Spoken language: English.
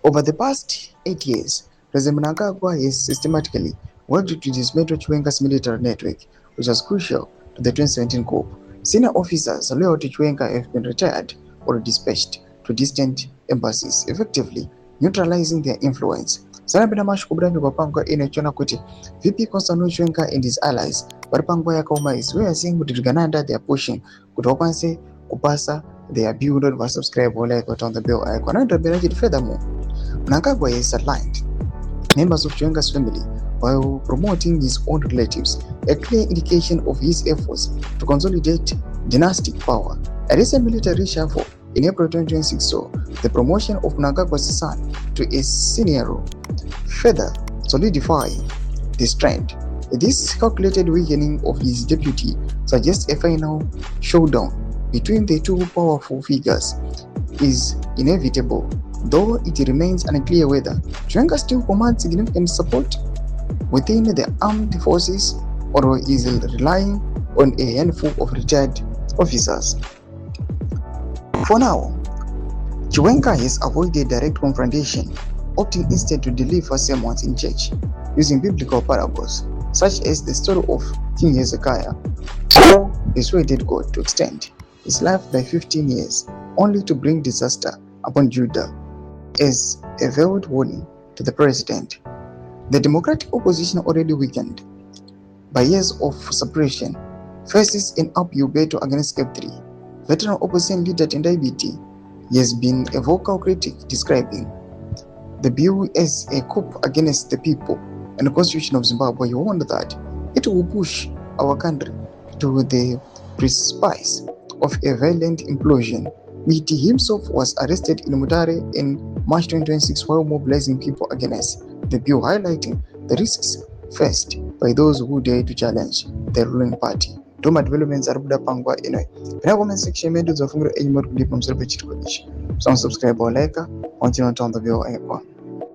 Over the past 8 years, President Mnangagwa has systematically worked to dismantle Chiwenga's military network, which was crucial to the 2017 coup. Senior officers loyal to Chiwenga have been retired or dispatched to distant embassies, effectively neutralizing their influence. Sanapenda mashi kubudani kwa pangwa inachoona kuti VP Constantino Chiwenga and his allies vari panguva yakaoma izi uye seeing kuti Uganda they are pushing kuti vakwanise kupasa their bill not va subscribe or like on the bill icon. Anotabira chiti furthermore, Mnangagwa has aligned members of Chiwenga's family while promoting his own relatives, a clear indication of his efforts to consolidate dynastic power. A recent military reshuffle in April 2026 saw the promotion of Mnangagwa's son to a senior role, further solidifying this trend. This calculated weakening of his deputy suggests a final showdown between the two powerful figures is inevitable, though it remains unclear whether Chiwenga still commands significant support within the armed forces or is relying on a handful of retired officers. For now, Chiwenga has avoided direct confrontation, opting instead to deliver sermons in church using biblical parables, such as the story of King Hezekiah, who persuaded God to extend his life by 15 years, only to bring disaster upon Judah, as a veiled warning to the president. The democratic opposition, already weakened by years of suppression, faces an uphill battle against Step 3. Veteran opposition leader Tendai Biti has been a vocal critic, describing the bill as a coup against the people and the constitution of Zimbabwe. He warned that it will push our country to the precipice of a violent implosion. Biti himself was arrested in Mutare in March 2026 while mobilizing people against the bill, highlighting the risks faced by those who dare to challenge the ruling party. Toma developments are buda pangwa ino. Pina comment section medu za fungira enyi mwaru kulipa msuru pechitiko ichi. Subscribe or like, on the bell icon.